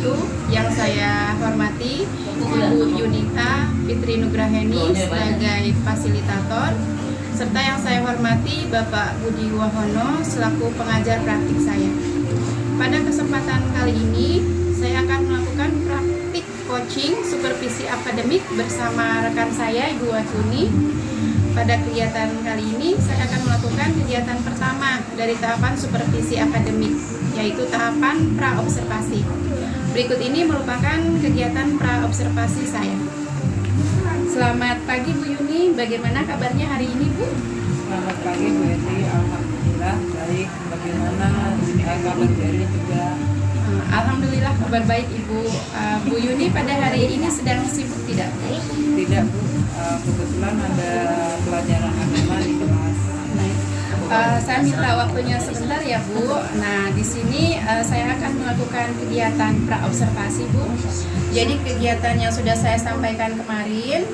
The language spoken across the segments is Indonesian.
wabarakatuh. Yang saya hormati Ibu Yunita Fitri Nugraheni sebagai fasilitator, serta yang saya hormati Bapak Budi Wahono selaku pengajar praktik saya. Pada kesempatan kali ini saya akan melakukan praktik coaching supervisi akademik bersama rekan saya Ibu Wahyuni. Pada kegiatan kali ini saya akan melakukan kegiatan pertama dari tahapan supervisi akademik, yaitu tahapan praobservasi. Berikut ini merupakan kegiatan praobservasi saya. Selamat pagi Bu Yuni, bagaimana kabarnya hari ini Bu? Selamat pagi Bu Eti, alhamdulillah baik. Bagaimana kabar dari juga? Alhamdulillah kabar baik Ibu. Bu Yuni pada hari ini sedang sibuk tidak Bu? Tidak Bu, kebetulan ada pelajaran agama di kelas. Saya minta waktunya sebentar ya Bu. Nah di sini saya akan melakukan kegiatan praobservasi Bu. Jadi kegiatan yang sudah saya sampaikan kemarin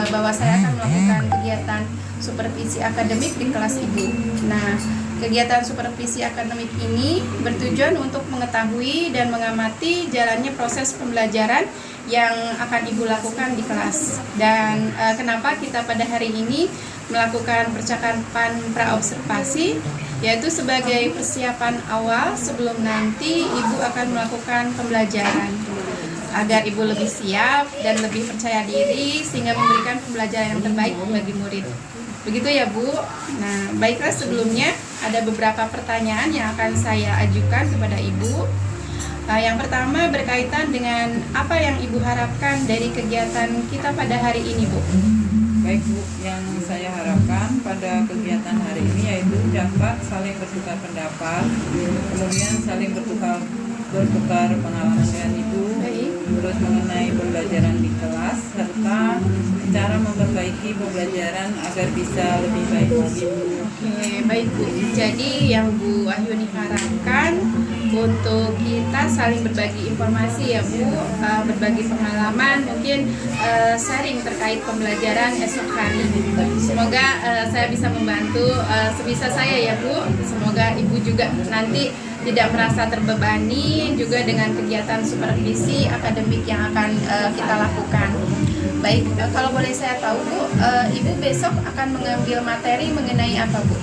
bahwa saya akan melakukan kegiatan supervisi akademik di kelas Ibu. Nah kegiatan supervisi akademik ini bertujuan untuk mengetahui dan mengamati jalannya proses pembelajaran yang akan Ibu lakukan di kelas. Dan kenapa kita pada hari ini melakukan percakapan praobservasi, yaitu sebagai persiapan awal sebelum nanti Ibu akan melakukan pembelajaran, agar Ibu lebih siap dan lebih percaya diri sehingga memberikan pembelajaran yang terbaik bagi murid. Begitu ya Bu. Nah baiklah, sebelumnya ada beberapa pertanyaan yang akan saya ajukan kepada Ibu. Yang pertama berkaitan dengan apa yang Ibu harapkan dari kegiatan kita pada hari ini Bu. Baik Bu, yang saya harapkan pada kegiatan hari ini yaitu dapat saling bertukar pendapat, kemudian saling bertukar pengalaman dengan Ibu, terus mengenai pembelajaran di kelas, serta cara memperbaiki pembelajaran agar bisa lebih baik lagi. Oke, baik Bu. Jadi yang Bu Wahyuni harapkan untuk kita saling berbagi informasi ya Bu, berbagi pengalaman, mungkin sharing terkait pembelajaran esok hari. Semoga saya bisa membantu sebisa saya ya Bu. Semoga Ibu juga nanti tidak merasa terbebani juga dengan kegiatan supervisi akademik yang akan kita lakukan. Baik, kalau boleh saya tahu Bu, Ibu besok akan mengambil materi mengenai apa Bu?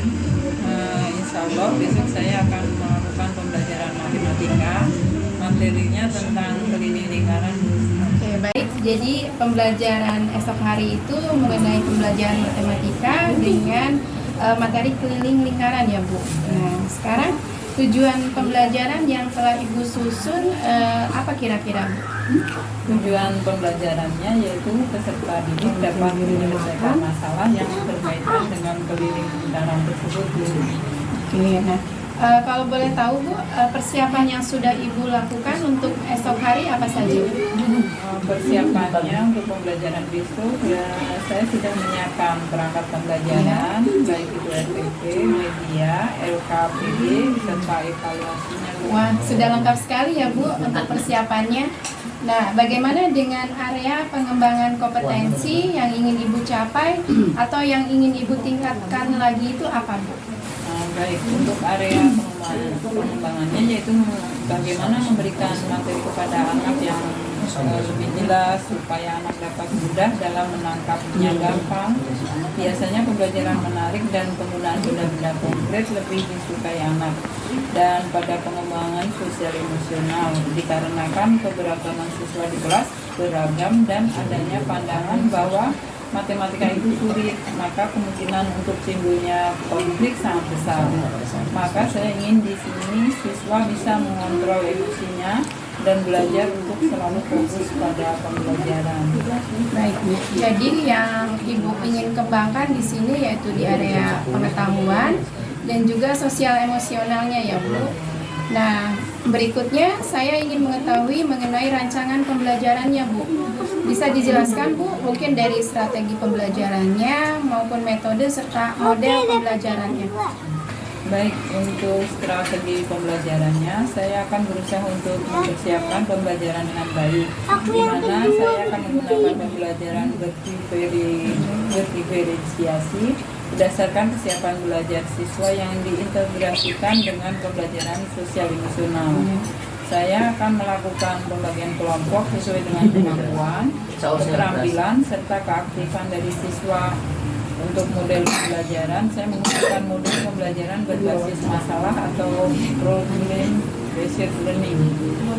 Insya Allah besok saya akan melakukan pembelajaran matematika, materinya tentang keliling lingkaran. Oke, baik. Jadi pembelajaran esok hari itu mengenai pembelajaran matematika dengan materi keliling lingkaran ya Bu. Nah, sekarang tujuan pembelajaran yang telah Ibu susun apa kira-kira Bu? Tujuan pembelajarannya yaitu peserta didik dapat menyelesaikan masalah yang berkaitan dengan keliling lingkaran tersebut. Oke, nah kalau boleh tahu Bu, persiapan yang sudah Ibu lakukan untuk esok hari apa saja? Persiapannya untuk pembelajaran besok ya, saya sudah menyiapkan perangkat pembelajaran, baik itu SPP, media, LKPD, serta evaluasinya. Wah, sudah lengkap sekali ya Bu untuk persiapannya. Nah, bagaimana dengan area pengembangan kompetensi yang ingin Ibu capai atau yang ingin Ibu tingkatkan lagi itu apa Bu? Baik, untuk area pengembangannya yaitu bagaimana memberikan materi kepada anak yang lebih jelas supaya anak dapat mudah dalam menangkapnya gampang. Biasanya pembelajaran menarik dan penggunaan benda-benda konkret lebih disukai anak. Dan pada pengembangan sosial emosional dikarenakan keberagaman siswa di kelas beragam dan adanya pandangan bahwa matematika itu sulit, maka kemungkinan untuk timbulnya konflik sangat besar. Maka saya ingin di sini siswa bisa mengontrol emosinya dan belajar untuk selalu fokus pada pembelajaran. Baik, jadi yang Ibu ingin kembangkan di sini yaitu di area pengetahuan dan juga sosial emosionalnya ya Bu. Nah, berikutnya saya ingin mengetahui mengenai rancangan pembelajarannya Bu. Bisa dijelaskan Bu, mungkin dari strategi pembelajarannya maupun metode serta model pembelajarannya. Baik, untuk strategi pembelajarannya, saya akan berusaha untuk mempersiapkan pembelajaran dengan baik, di mana saya akan menggunakan pembelajaran berdiferensiasi berdasarkan kesiapan belajar siswa yang diintegrasikan dengan pembelajaran sosial emosional. saya akan melakukan pembagian kelompok sesuai dengan kemampuan, keterampilan, serta keaktifan dari siswa. Untuk model pembelajaran, saya menggunakan modul pembelajaran berbasis masalah atau problem based learning.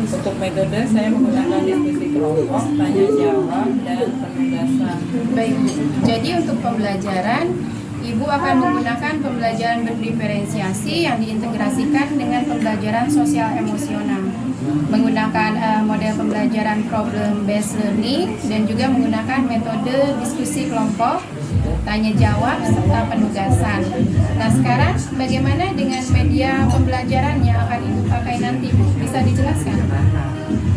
Untuk metode, saya menggunakan diskusi kelompok, tanya jawab, dan penugasan. Baik, jadi untuk pembelajaran, Ibu akan menggunakan pembelajaran berdiferensiasi yang diintegrasikan dengan pembelajaran sosial emosional, menggunakan model pembelajaran problem based learning, dan juga menggunakan metode diskusi kelompok, tanya jawab, serta penugasan. Nah, sekarang bagaimana dengan media pembelajaran yang akan Ibu pakai nanti? Bisa dijelaskan?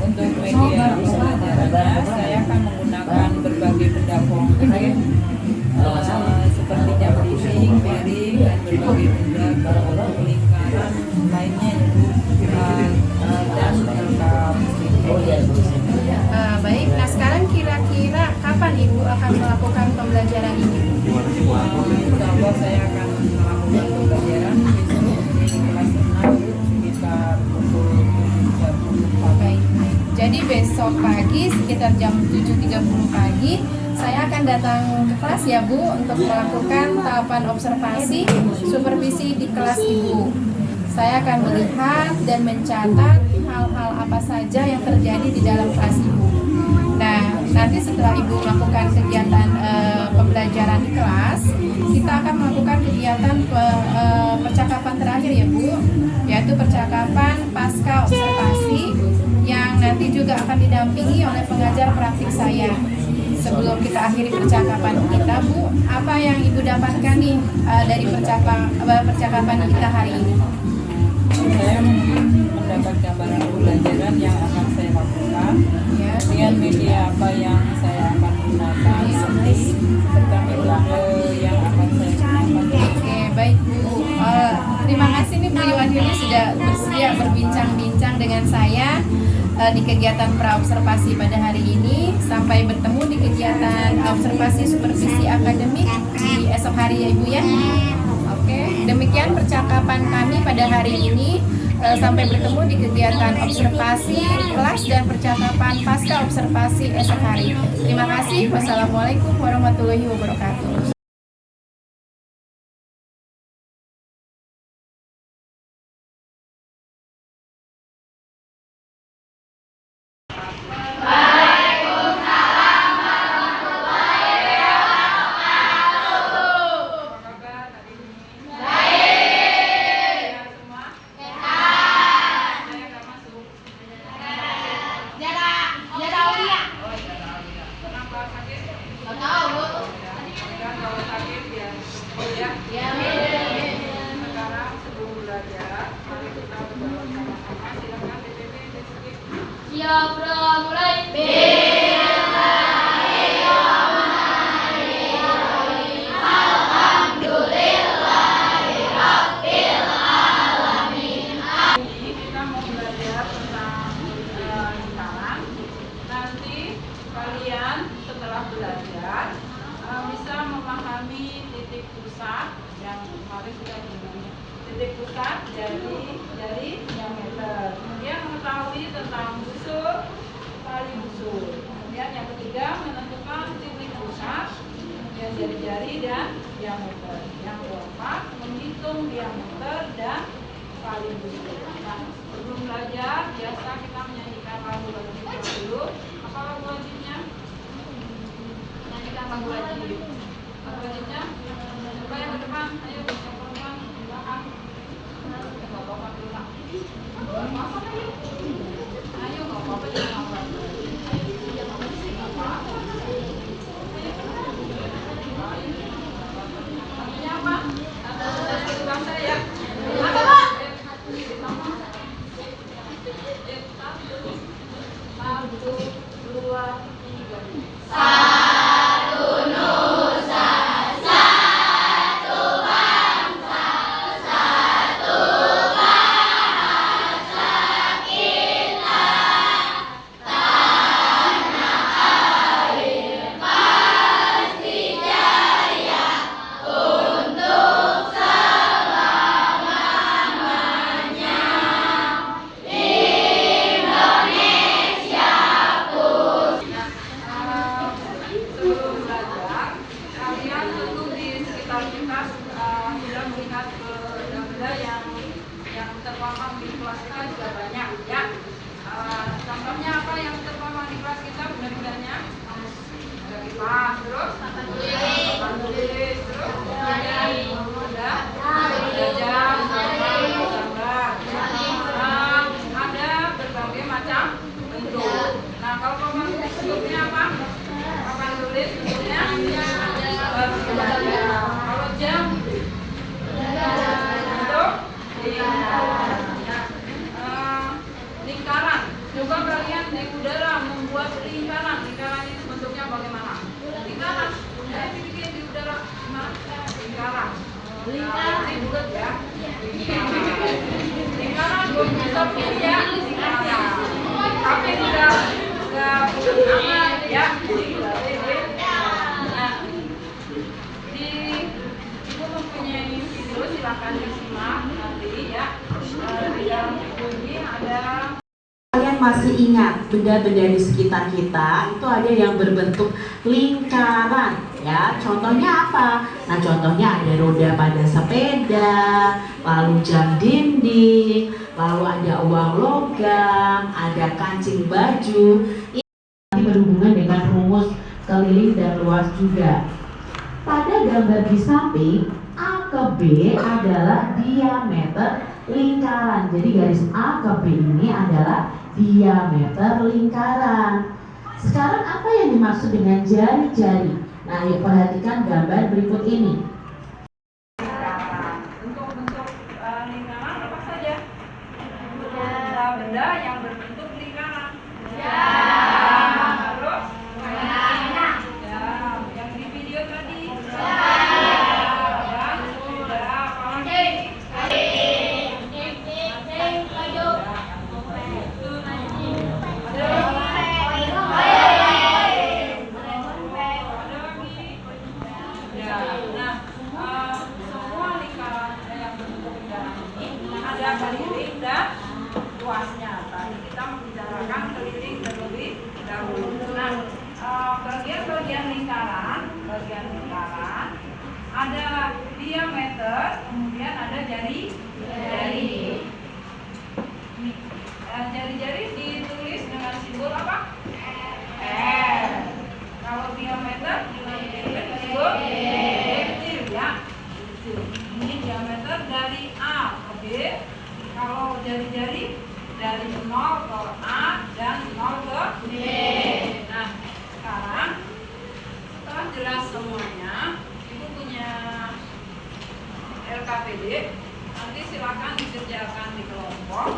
Untuk media pembelajarannya, saya akan menggunakan berbagai benda konkret seperti jam dinding, piring, dan berbagai benda lingkaran lainnya dan lengkap. Baik, nah sekarang kira-kira kapan Ibu akan melakukan pembelajaran ini? Insya Allah saya akan melakukan pembelajaran besok di kelas 6 sekitar pukul 7.30 Baik, jadi besok pagi sekitar jam 7.30 pagi saya akan datang ke kelas ya Bu untuk melakukan tahapan observasi supervisi di kelas Ibu. Saya akan melihat dan mencatat hal-hal apa saja yang terjadi di dalam kelas Ibu. Nah, nanti setelah Ibu melakukan kegiatan pembelajaran di kelas, kita akan melakukan kegiatan percakapan terakhir ya Bu, yaitu percakapan pasca observasi yang nanti juga akan didampingi oleh pengajar praktik saya. Sebelum kita akhiri percakapan kita Bu, apa yang Ibu dapatkan nih dari percakapan kita hari ini? Saya mendapat gambaran pembelajaran yang akan saya lakukan, Ya. dengan media apa yang saya akan gunakan, serta metode yang akan saya gunakan. Oke, baik Bu. Terima kasih nih Bu Iwandini sudah bersedia berbincang-bincang dengan saya di kegiatan praobservasi pada hari ini. Sampai bertemu di kegiatan observasi supervisi akademik di esok hari ya Ibu ya. Oke, demikian percakapan kami pada hari ini. Sampai bertemu di kegiatan observasi kelas dan percakapan pasca observasi esok hari. Terima kasih. Wassalamualaikum warahmatullahi wabarakatuh. Siap, mulai. Kita mau belajar tentang lingkaran. Nanti kalian setelah belajar bisa memahami titik pusat yang kemarin sudah dimulai. Titik pusat dari diameter. Kemudian mengetahui tentang busur, tali busur. Kemudian yang ketiga menentukan titik pusat, kemudian jari-jari dan diameter. Yang keempat menghitung diameter dan tali busur. Nah, sebelum belajar biasa kita menyanyikan lagu wajib dulu. Apa lagu wajibnya? Menyanyikan lagu wajib. Lagu wajibnya? Coba yang ke depan, ayo yang perempuan di belakang. Nggak apa-apa dulu lah. Ayo nggak apa-apa jangan apa-apa. Nggak apa-apa. Namanya apa? Satu bangsa ya. Apa Pak? Satu, dua, tiga. kalau papan bentuknya apa? Papan tulis bentuknya kalau jam bentuk lingkaran. Coba kalian di udara membuat lingkaran. Lingkaran itu bentuknya bagaimana? Lingkaran. Saya bikin di udara gimana? Lingkaran. Ini bulat ya. Lingkaran belum bisa bikin ya. Lingkaran. Tapi udah aman ya. Nah, di ibu mempunyai video, silakan disimak nanti ya. Di dalam video ini ada. Kalian masih ingat benda-benda di sekitar kita itu ada yang berbentuk lingkaran ya. Contohnya apa? Nah, contohnya ada roda pada sepeda, lalu jam dinding, lalu ada uang logam, ada kancing baju. Ini berhubungan dengan rumus keliling dan luas juga. Pada gambar di samping, A ke B adalah diameter lingkaran. Jadi garis A ke B ini adalah diameter lingkaran. Sekarang apa yang dimaksud dengan jari-jari? Nah, yuk perhatikan gambar berikut ini. Bentuk-bentuk lingkaran apa saja? Benda yang berbentuk lingkaran. Terus? Yang di video tadi. Semua lingkaran yang berbentuk lingkaran ini ada keliling dan luasnya. Tadi kita membicarakan keliling terlebih dahulu. Nah, bagian lingkaran ada diameter, kemudian ada jari-jari. Jari-jari ditulis dengan simbol apa? R. Kalau diameter ditulis dengan simbol kecil ya. Ini diameter dari A ke B. Kalau jari-jari dari 0 ke A dan 0 ke B. Nah, sekarang setelah jelas semuanya, Ibu punya LKPD. Nanti silakan dikerjakan di kelompok.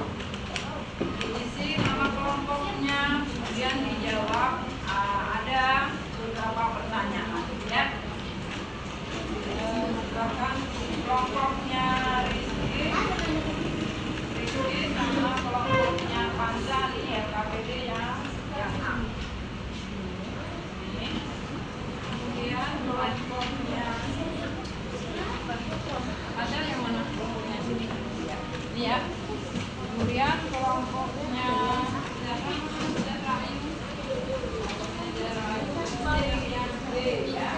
Isi nama kelompoknya, kemudian dijawab. Ada beberapa pertanyaan ya. Silakan kelompoknya Rizky sama kelompoknya Panza nih LKPD yang A. Ini. Kemudian kelompoknya ada yang mana kelompoknya sini? Ini ya. Kemudian kelompoknya yang B ya.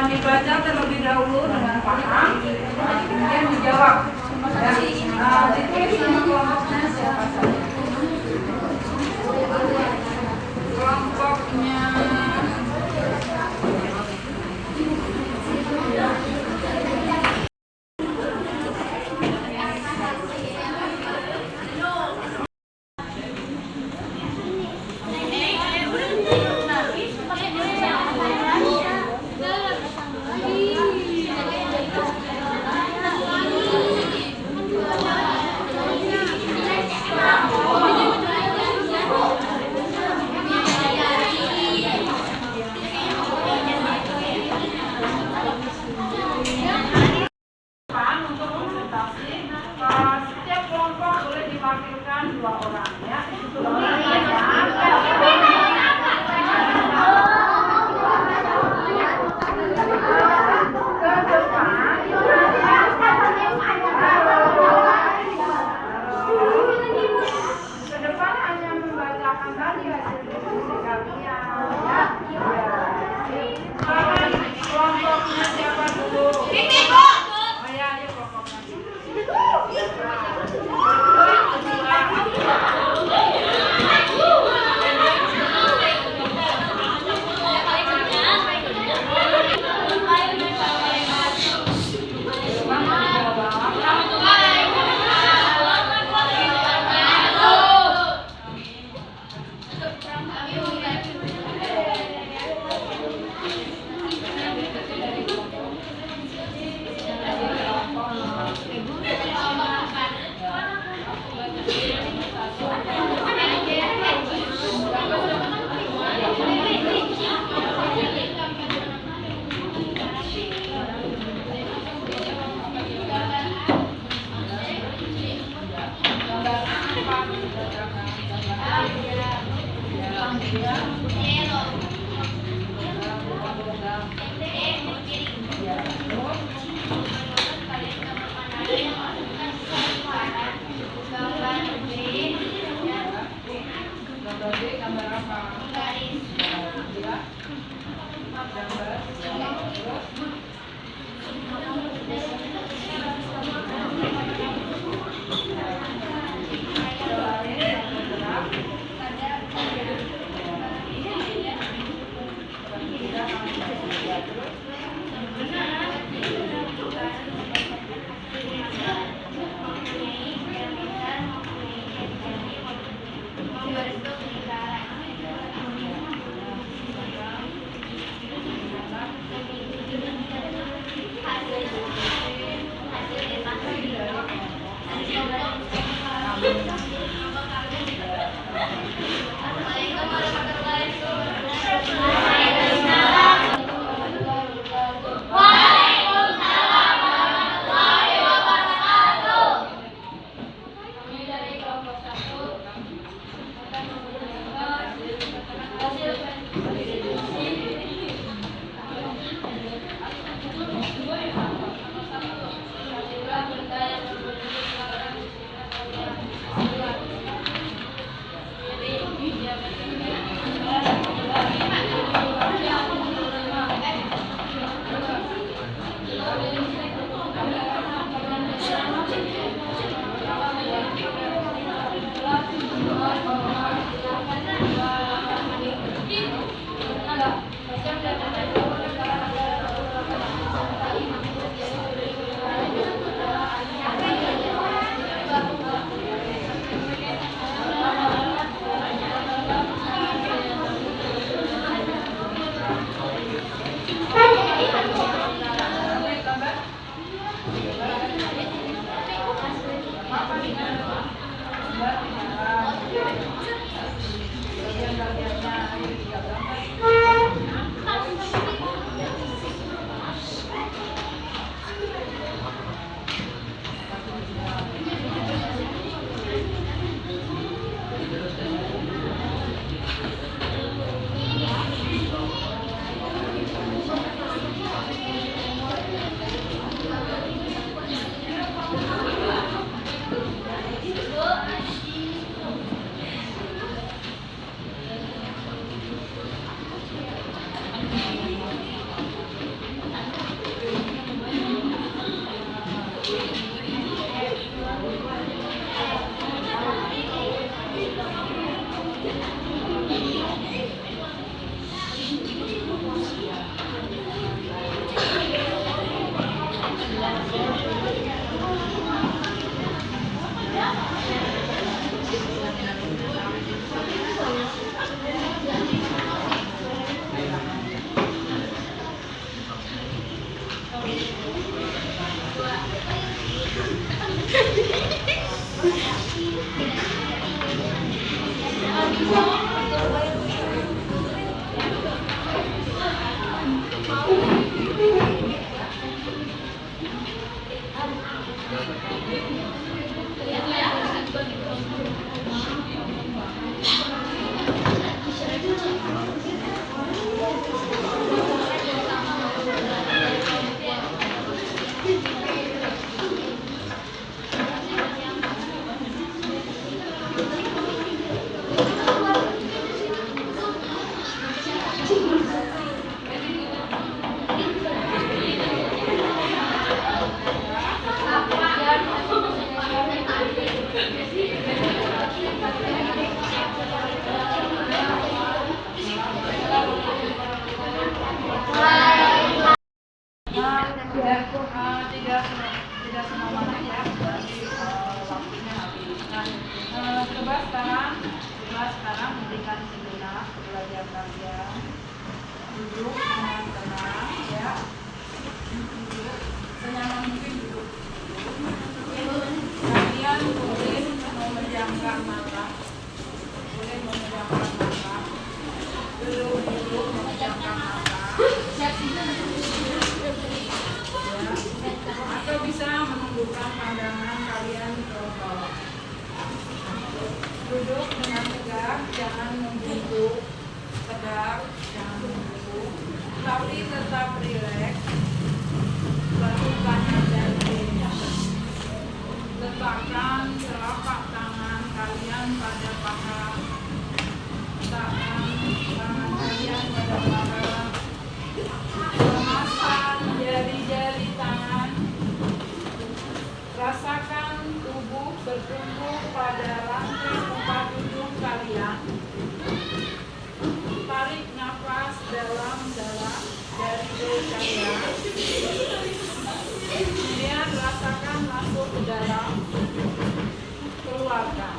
Dibaca terlebih dahulu dengan paham, kemudian dijawab. Ditulis nama kelompoknya siapa saja. Kelompoknya setiap kelompok boleh diwakilkan 2 orang ya. Ke depan hanya membacakan tadi hasil diskusi kalian ya. Kelompoknya siapa dulu? Oh ya, kelompoknya. Gambar B, gambar apa? Tidak semuanya ya, berarti waktunya habis. Nah, coba sekarang berikan sejenak belajar kalian. Duduk dengan tenang ya. Duduk senyaman mungkin duduk. Kalian boleh memejamkan mata. Boleh memejamkan mata. Duduk memejamkan mata. Atau bisa menundukkan pandangan kalian ke bawah. Duduk dengan tegak. jangan membungkuk, tegak, jangan membungkuk, tapi tetap rileks. Lakukan dan letakkan telapak tangan kalian pada paha. Letakkan tangan kalian pada paha. Lemaskan jari-jari tangan. Rasakan tubuh bertumbuh pada lantai tempat duduk kalian. Tarik nafas dalam-dalam dari perut kalian. Kemudian rasakan masuk ke dalam, keluarkan.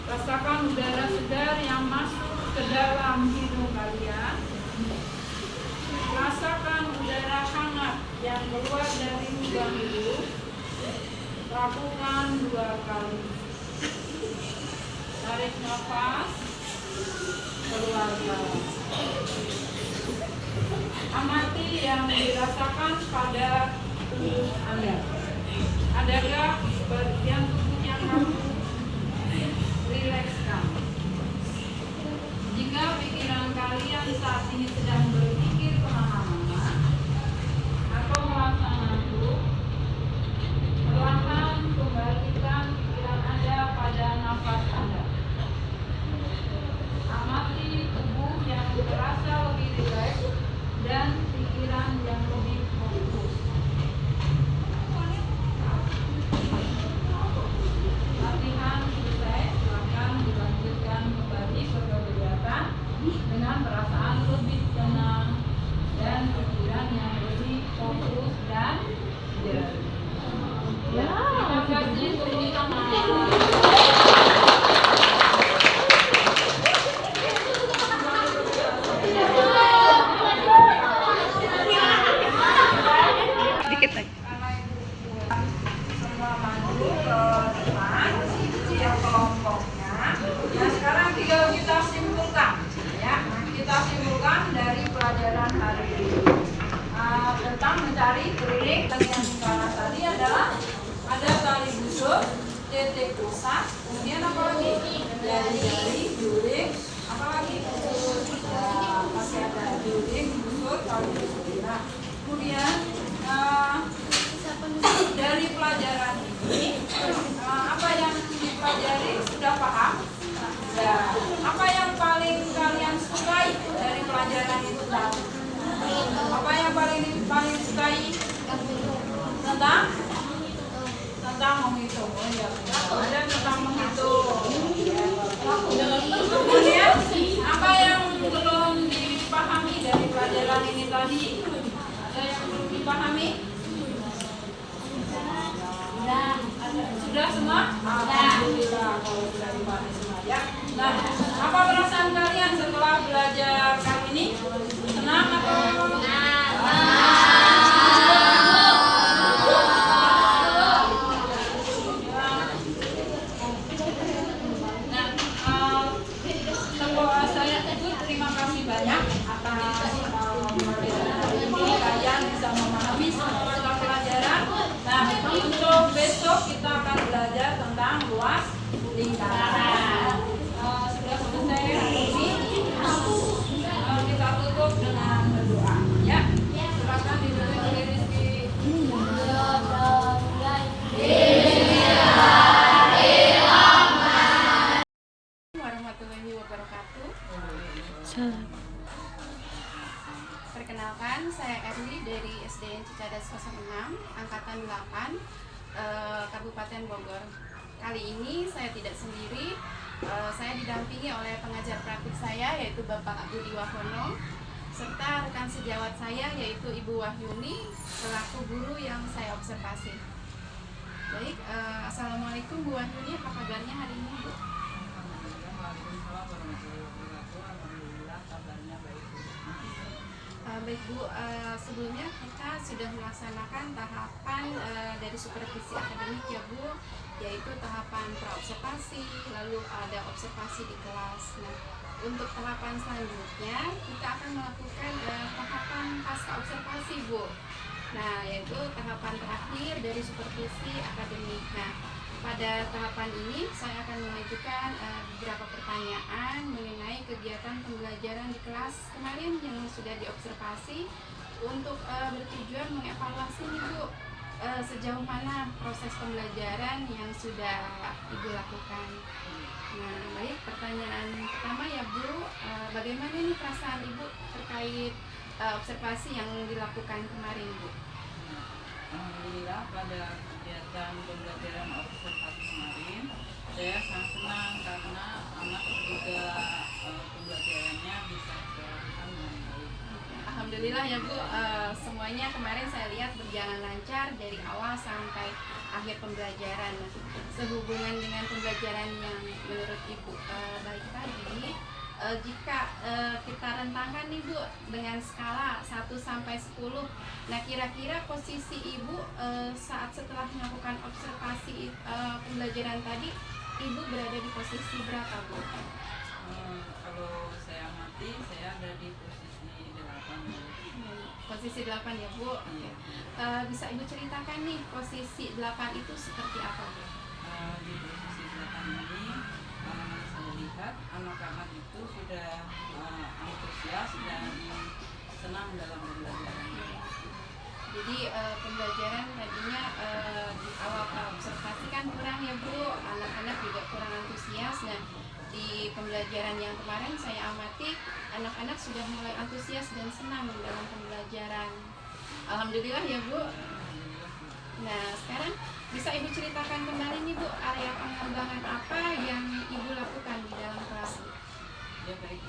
Rasakan udara segar yang masuk ke dalam hidung kalian. Rasakan udara hangat yang keluar dari lubang hidung. Lakukan 2 kali. Tarik nafas, keluarkan. Amati yang dirasakan pada tubuh Anda. Adakah bagian tubuh yang kamu rilekskan? Jika pikiran kalian saat ini sedang berpikir kemana-mana atau merasa ngantuk, perlahan kembalikan pikiran Anda pada nafas Anda. Amati tubuh yang terasa lebih rileks dan pikiran yang lebih fokus. Latihan selesai, silakan dilanjutkan kembali ke kegiatan dengan perasaan lebih tenang dan pikiran yang lebih fokus dan jernih. Terima kasih teman-teman. Dikit lagi. Semua maju ke depan, yang kelompoknya. Nah sekarang tinggal kita simpulkan, ya. Kita simpulkan dari pelajaran hari ini tentang mencari keliling. Yang lingkaran tadi adalah ada tali busur, titik pusat, kemudian apa lagi? Jari-jari, juling, apa lagi? Masih ada juling, busur, tali busur. Nah, kemudian dari pelajaran ini apa yang dipelajari sudah paham? Ya. Apa yang paling kalian sukai dari pelajaran itu tadi? Apa yang paling sukai? Tentang menghitung. Oh iya, ada tentang menghitung. Kemudian apa yang belum dipahami dari pelajaran ini tadi? Ada yang belum dipahami? Sudah semua? Alhamdulillah kalau sudah dipahami semua ya. Nah, apa perasaan kalian setelah belajar kali ini? Senang atau? Saya terima kasih banyak atas pelajaran hari ini. Kalian bisa memahami semua pelajaran. Nah, untuk besok kita akan belajar tentang luas lingkaran. Sudah selesai hari ini. Kita tutup dengan berdoa. Ya, silakan diberi rezeki. Warahmatullahi wabarakatuh. Perkenalkan, saya Erli dari SDN Cicadas 06, Angkatan 8, Kabupaten Bogor. Kali ini saya tidak sendiri, saya didampingi oleh pengajar praktik saya yaitu Bapak Budi Wahono, serta rekan sejawat saya yaitu Ibu Wahyuni, selaku guru yang saya observasi. Baik, Assalamualaikum Bu Wahyuni, apa kabarnya hari ini Bu? Baik Bu, sebelumnya kita sudah melaksanakan tahapan dari supervisi akademik ya Bu, yaitu tahapan praobservasi, lalu ada observasi di kelas. Nah, untuk tahapan selanjutnya kita akan melakukan tahapan pasca observasi Bu. Nah, yaitu tahapan terakhir dari supervisi akademik. Nah, pada pada tahapan ini saya akan mengajukan beberapa pertanyaan mengenai kegiatan pembelajaran di kelas kemarin yang sudah diobservasi untuk bertujuan mengevaluasi nih Bu, sejauh mana proses pembelajaran yang sudah Ibu lakukan. Nah, baik, pertanyaan pertama ya Bu, bagaimana nih perasaan Ibu terkait observasi yang dilakukan kemarin Bu? Alhamdulillah pada kegiatan pembelajaran observasi kemarin saya sangat senang karena anak juga pembelajarannya bisa dilakukan dengan baik. Alhamdulillah ya Bu, semuanya kemarin saya lihat berjalan lancar dari awal sampai akhir pembelajaran. Sehubungan dengan pembelajaran yang menurut Ibu baik tadi, jika kita rentangkan nih Bu dengan skala 1 sampai 10, nah kira-kira posisi Ibu saat setelah melakukan observasi pembelajaran tadi, Ibu berada di posisi berapa Bu? Kalau saya amati, saya ada di posisi 8. Posisi 8 ya Bu? Iya. Bisa Ibu ceritakan nih posisi 8 itu seperti apa Bu? Di posisi 8 ini saya lihat anak-anak itu sudah antusias dan senang dalam pembelajaran. Jadi pembelajaran tadinya di awal observasi kan kurang ya Bu, anak-anak juga kurang antusias. Nah di pembelajaran yang kemarin saya amati anak-anak sudah mulai antusias dan senang dalam pembelajaran. Alhamdulillah ya Bu. Nah sekarang bisa Ibu ceritakan kembali nih Bu, area pengembangan apa yang Ibu lakukan di dalam kelas? Ya baik,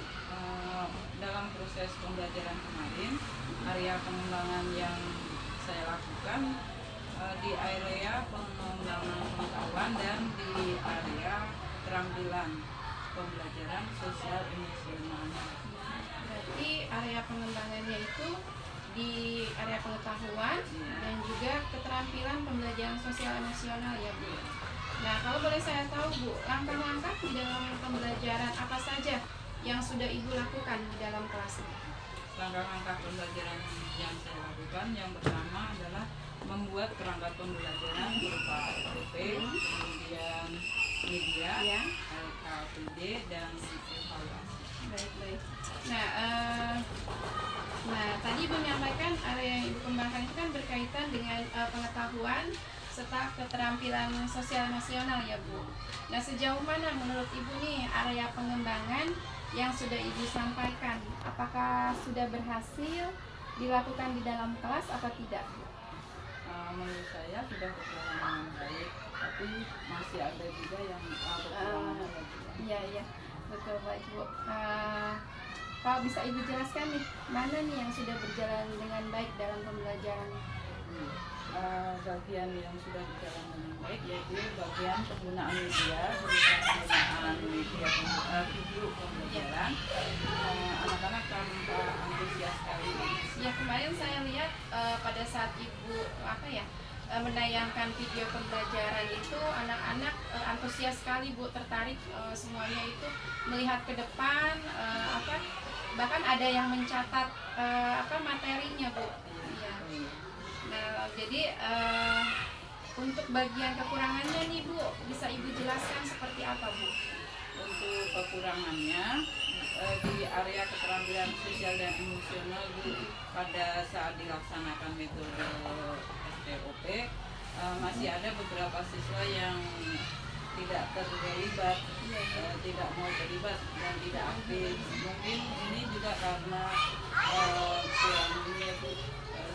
dalam proses pembelajaran kemarin, area pengembangan yang saya lakukan di area pengembangan pengetahuan dan di area keterampilan pembelajaran sosial emosional. Berarti area pengembangannya itu di area pengetahuan dan juga keterampilan pembelajaran sosial emosional ya Bu. Nah kalau boleh saya tahu Bu, langkah-langkah di dalam pembelajaran apa saja yang sudah Ibu lakukan di dalam kelas ini? Langkah-langkah pembelajaran yang saya lakukan yang pertama adalah membuat perangkat pembelajaran berupa SPP, kemudian media, Ya. LKPD, dan evaluasi. Baik. Nah, tadi Ibu menyampaikan area yang Ibu kembangkan itu kan berkaitan dengan pengetahuan serta keterampilan sosial emosional ya Bu. Nah, sejauh mana menurut Ibu nih area pengembangan yang sudah Ibu sampaikan? Apakah sudah berhasil dilakukan di dalam kelas atau tidak? Menurut saya sudah berjalan dengan baik, tapi masih ada juga yang kekurangan. Iya, betul baik Bu. Kalau bisa Ibu jelaskan nih, mana nih yang sudah berjalan dengan baik dalam pembelajaran? Bagian yang sudah berjalan dengan baik yaitu bagian penggunaan media, berupa penggunaan media video pembelajaran. Anak-anak tanpa antusias sekali. Ya kemarin saya lihat pada saat Ibu menayangkan video pembelajaran itu anak-anak antusias sekali Bu, tertarik semuanya itu melihat ke depan, bahkan ada yang mencatat materinya Bu. Iya. Nah jadi untuk bagian kekurangannya nih Bu, bisa Ibu jelaskan seperti apa Bu? Untuk kekurangannya di area keterampilan sosial dan emosional Bu, pada saat dilaksanakan metode SPOP masih ada beberapa siswa yang tidak terlibat, tidak mau terlibat dan tidak aktif. Mungkin ini juga karena kurang dunia Bu,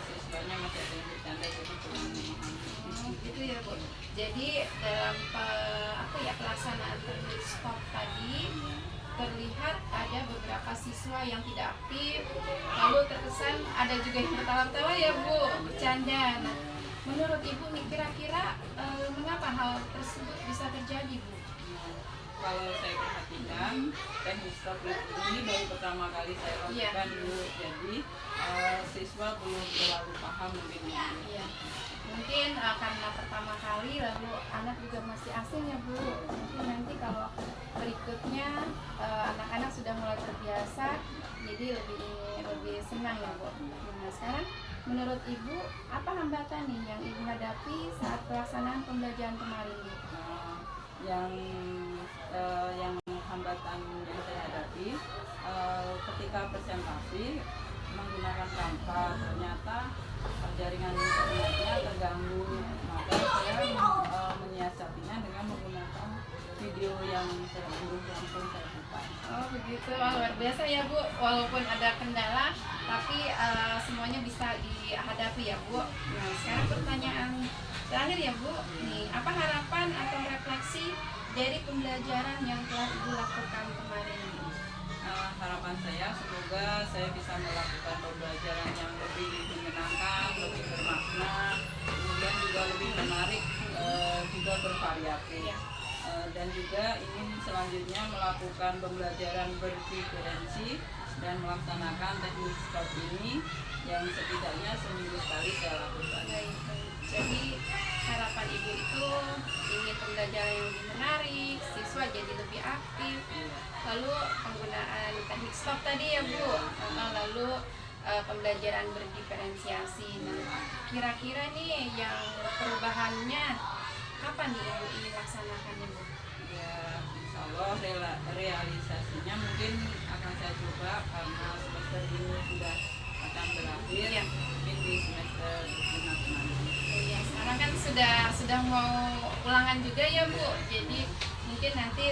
siswanya masih ada yang bercanda jadi kurang memahami. Gitu ya Bu. Jadi dalam pelaksanaan stop tadi terlihat ada beberapa siswa yang tidak aktif, lalu terkesan ada juga yang tertawa-tawa ya Bu, bercanda. Nah, menurut Ibu nih kira-kira mengapa hal tersebut bisa terjadi Bu? Kalau saya perhatikan, teknik stop ini baru pertama kali saya lakukan dulu, jadi siswa belum terlalu paham mungkin. Iya. Mungkin karena pertama kali lalu anak juga masih asing ya Bu. Mungkin nanti kalau berikutnya anak-anak sudah mulai terbiasa, jadi lebih senang ya Bu. Nah sekarang menurut Ibu apa hambatan nih yang Ibu hadapi saat pelaksanaan pembelajaran kemarin? yang hambatan yang saya hadapi ketika presentasi menggunakan Canva, ternyata jaringan internetnya terganggu, maka saya menyiasatinya dengan menggunakan video yang langsung saya buka. Oh begitu, wah, luar biasa ya Bu. Walaupun ada kendala, tapi semuanya bisa dihadapi ya Bu. Nah sekarang pertanyaan terakhir ya Bu, nih apa harapan atau refleksi dari pembelajaran yang telah Ibu lakukan kemarin ini? Harapan saya semoga saya bisa melakukan pembelajaran yang lebih menyenangkan, lebih bermakna, kemudian juga lebih menarik, juga bervariatif. Ya. Dan juga ingin selanjutnya melakukan pembelajaran berdiferensi dan melaksanakan teknik STOP ini yang setidaknya seminggu sekali saya lakukan. Baik, baik. Jadi harapan Ibu itu ingin pembelajaran yang lebih menarik, siswa jadi lebih aktif, lalu penggunaan teknik STOP tadi ya Bu, lalu pembelajaran berdiferensiasi. Nah, kira-kira nih yang perubahannya kapan nih Ibu ingin laksanakannya Bu? Ya, insya Allah realisasinya mungkin akan saya coba karena semester ini sudah akan berakhir, Ya. mungkin di semester genap nanti. Iya, sekarang kan sudah mau ulangan juga ya Bu. Jadi mungkin nanti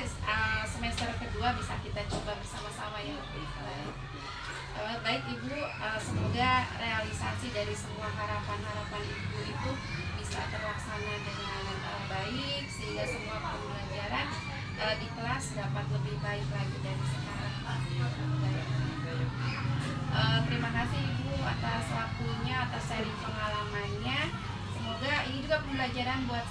semester kedua bisa kita coba bersama-sama ya. Baik Ibu, semoga realisasi dari semua harapan-harapan Ibu itu bisa terlaksana dengan baik sehingga semua pembelajaran di kelas dapat lebih baik lagi dari sekarang. Baik. Terima kasih Ibu atas waktunya, atas sharing pengalamannya. Semoga ini juga pembelajaran buat